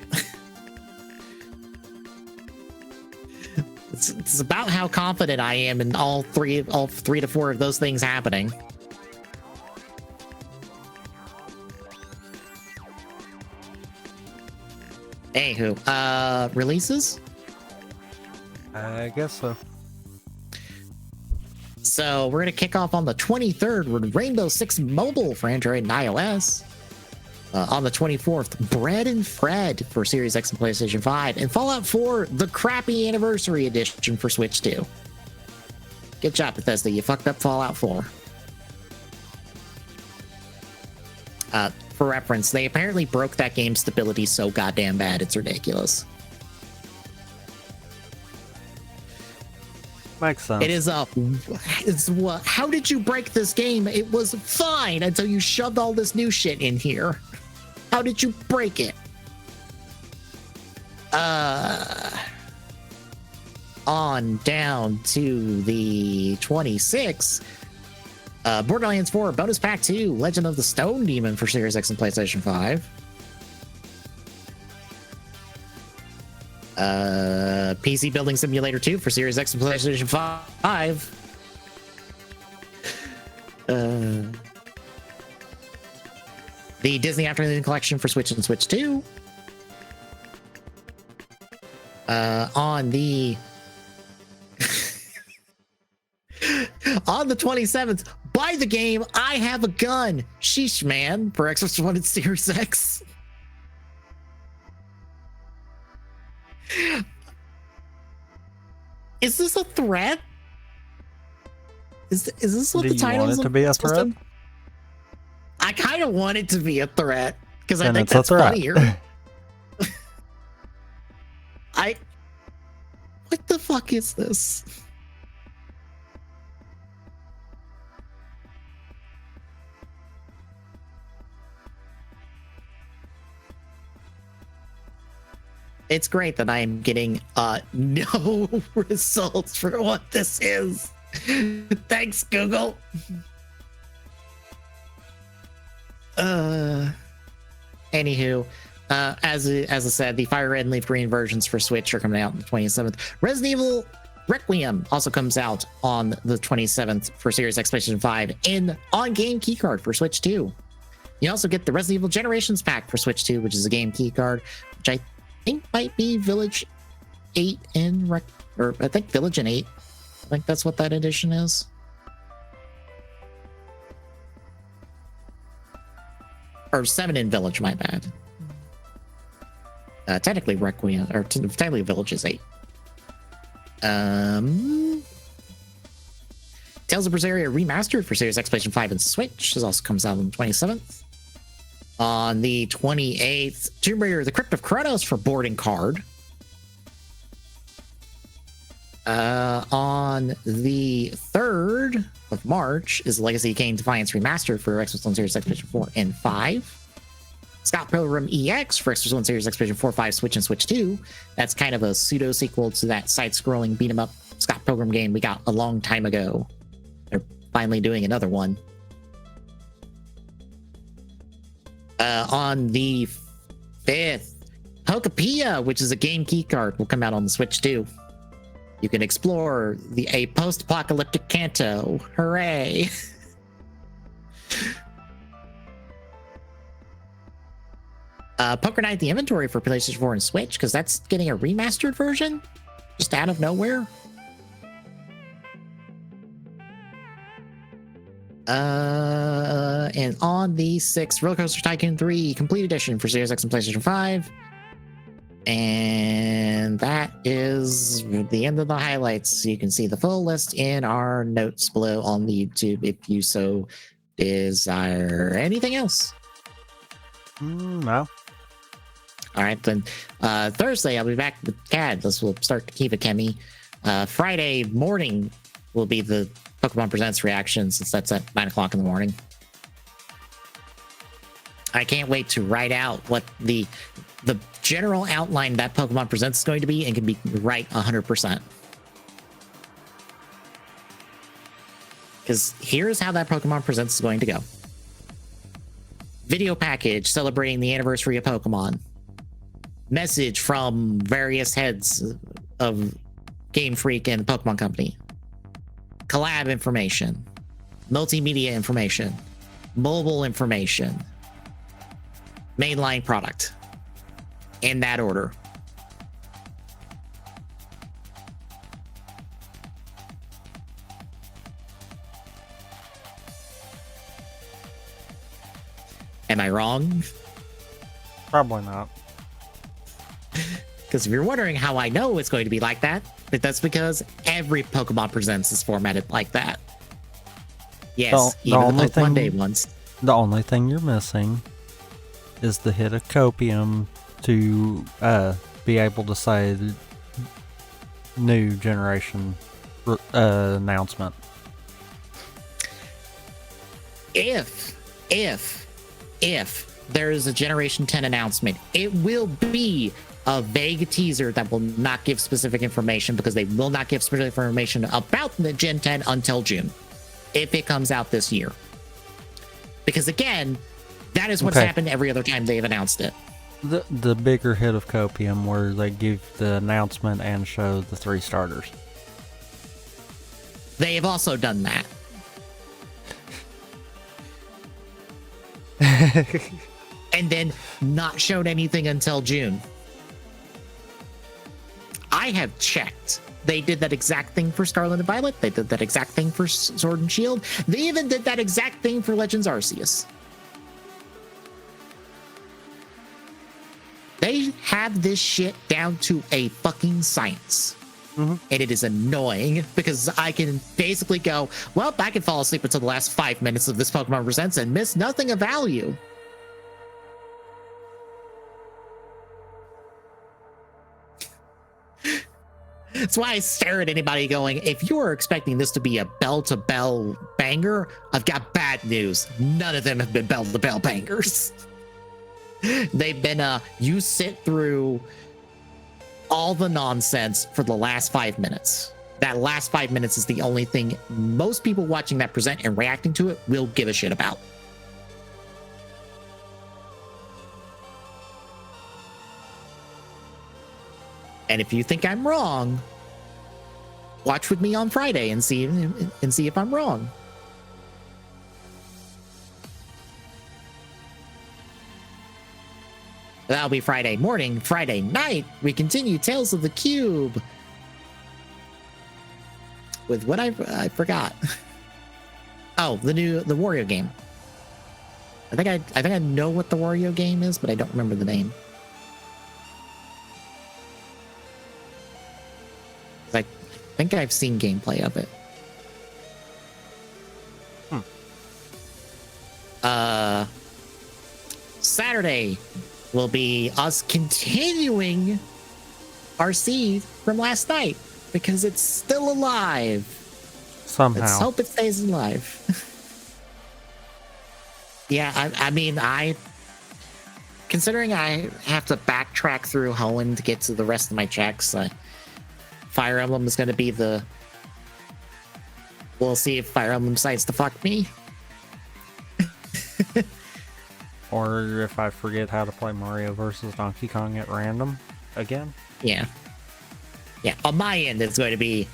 It's about how confident I am in all three to four of those things happening. Anywho, releases? I guess so. So we're going to kick off on the 23rd with Rainbow Six Mobile for Android and iOS. On the 24th, Bread and Fred for Series X and PlayStation 5, and Fallout 4, the crappy anniversary edition for Switch 2. Good job, Bethesda. You fucked up Fallout 4. For reference, they apparently broke that game's stability so goddamn bad, it's ridiculous. Makes sense. It is how did you break this game? It was fine until you shoved all this new shit in here. How did you break it? On down to the 26th. Borderlands 4 Bonus Pack 2 Legend of the Stone Demon for Series X and PlayStation 5. PC Building Simulator 2 for Series X and PlayStation 5. The Disney Afternoon Collection for Switch and Switch 2. On the 27th, buy the game, I Have a Gun. Sheesh, man, for Xbox One and Series X. Is this a threat? Is this what the title is? Do you want it to be a threat? I kind of want it to be a threat because I Then think it's a that's threat. funnier. What the fuck is this? It's great that I am getting no results for what this is. Thanks, Google. Anywho, as I said, the Fire Red and Leaf Green versions for Switch are coming out on the 27th. Resident Evil Requiem also comes out on the 27th for Series X, PlayStation 5 and on-game keycard for Switch 2. You also get the Resident Evil Generations pack for Switch 2, which is a game keycard, which I think might be Village 8 and I think Village and 8. I think that's what that edition is. Or 7 in Village, my bad. Technically Requiem, or technically Village is 8. Tales of Berseria Remastered for Series X, PlayStation 5 and Switch. This also comes out on the 27th. On the 28th, Tomb Raider: The Crypt of Kronos for boarding card. On the 3rd of March is Legacy of Kain Defiance Remastered for Xbox One Series X, PlayStation 4 and 5. Scott Pilgrim EX for Xbox One Series X, PlayStation 4, 5, Switch, and Switch 2. That's kind of a pseudo sequel to that side-scrolling beat-em-up Scott Pilgrim game we got a long time ago. They're finally doing another one. On the 5th, Pokepia, which is a game keycard, will come out on the Switch too. You can explore a post-apocalyptic Kanto. Hooray! Poker Night: The Inventory for PlayStation 4 and Switch, because that's getting a remastered version just out of nowhere. And on the 6th, Roller Coaster Tycoon 3 Complete Edition for Series X and PlayStation 5. And that is the end of the highlights. You can see the full list in our notes below on the YouTube if you so desire. Anything else? No. All right, then Thursday I'll be back with CAD. This will start to keep it chemi. Friday morning will be the Pokemon Presents reaction, since that's at 9 o'clock in the morning. I can't wait to write out what the general outline that Pokemon Presents is going to be, and can be right 100%. Because here's how that Pokemon Presents is going to go. Video package celebrating the anniversary of Pokemon. Message from various heads of Game Freak and the Pokemon Company. Collab information. Multimedia information. Mobile information. Mainline product. In that order. Am I wrong? Probably not. Because if you're wondering how I know it's going to be like that, that's because every Pokemon Presents is formatted like that. Yes, even the Pokemon Day ones. The only thing you're missing is the hit of copium to be able to say the new generation announcement. If there is a Generation 10 announcement, it will be a vague teaser that will not give specific information, because they will not give specific information about the Gen 10 until June, if it comes out this year. Because again, that is what's happened every other time they've announced it. The bigger hit of copium where they give the announcement and show the 3 starters. They have also done that. And then not showed anything until June. I have checked. They did that exact thing for Scarlet and Violet. They did that exact thing for Sword and Shield. They even did that exact thing for Legends Arceus. They have this shit down to a fucking science. Mm-hmm. And it is annoying because I can basically go, well, I can fall asleep until the last 5 minutes of this Pokemon Presents and miss nothing of value. That's why I stare at anybody going, if you are expecting this to be a bell-to-bell banger, I've got bad news. None of them have been bell-to-bell bangers. They've been, you sit through all the nonsense for the last 5 minutes. That last 5 minutes is the only thing most people watching that present and reacting to it will give a shit about. And if you think I'm wrong, watch with me on Friday and see if I'm wrong. That'll be Friday morning. Friday night, we continue Tales of the Cube with what I forgot. Oh, the Wario game. I think I know what the Wario game is, but I don't remember the name. I think I've seen gameplay of it. Saturday will be us continuing our seed from last night because it's still alive. Somehow. Let's hope it stays alive. Yeah, I mean, considering I have to backtrack through Hoenn to get to the rest of my checks, Fire Emblem is going to be we'll see if Fire Emblem decides to fuck me. Or if I forget how to play Mario versus Donkey Kong at random again. Yeah. Yeah, on my end, it's going to be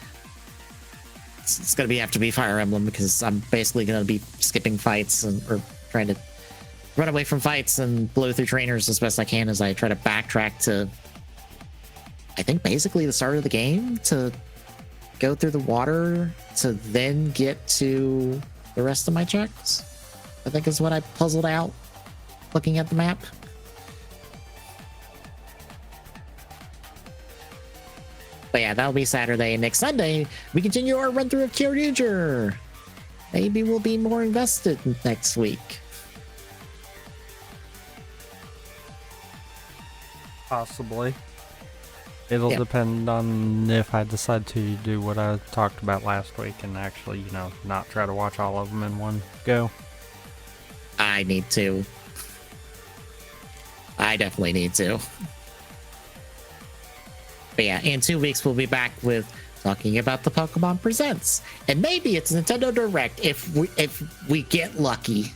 have to be Fire Emblem because I'm basically going to be skipping fights or trying to run away from fights and blow through trainers as best I can as I try to backtrack to, I think, basically the start of the game to go through the water to then get to the rest of my checks. I think is what I puzzled out looking at the map. But yeah, that'll be Saturday. And next Sunday, we continue our run through of Kyryuger. Maybe we'll be more invested next week. Possibly. It'll depend on if I decide to do what I talked about last week and actually, not try to watch all of them in one go. I need to. I definitely need to. But yeah, in 2 weeks, we'll be back with talking about the Pokemon Presents. And maybe it's Nintendo Direct if we get lucky.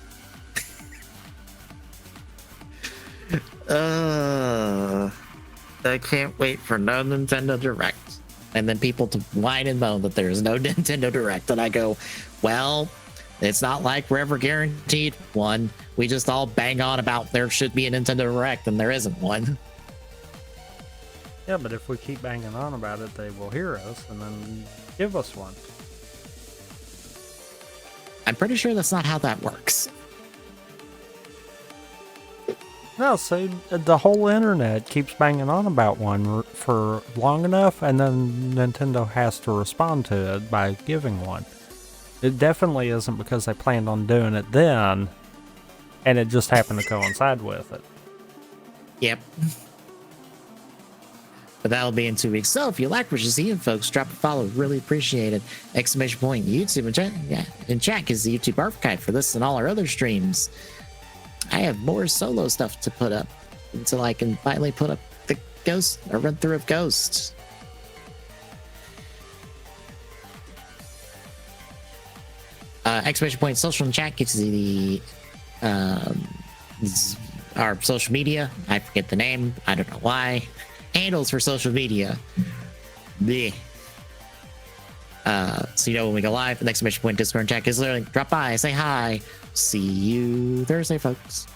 I can't wait for no Nintendo Direct. And then people to whine and moan that there's no Nintendo Direct. And I go, well, it's not like we're ever guaranteed one. We just all bang on about there should be a Nintendo Direct and there isn't one. Yeah, but if we keep banging on about it, they will hear us and then give us one. I'm pretty sure that's not how that works. No, see, the whole internet keeps banging on about one for long enough, and then Nintendo has to respond to it by giving one. It definitely isn't because they planned on doing it then, and it just happened to coincide with it. Yep. But that'll be in 2 weeks. So if you like what you're seeing, folks, drop a follow. Really appreciate it. Exclamation point YouTube and chat. Yeah, in chat is the YouTube archive for this and all our other streams. I have more solo stuff to put up until I can finally put up the Ghost or run through of Ghost. Exclamation point social and chat gets the our social media. I forget the name. I don't know why. Handles for social media. Blech. So you know when we go live, the exclamation point Discord and chat is literally drop by, say hi. See you Thursday, folks.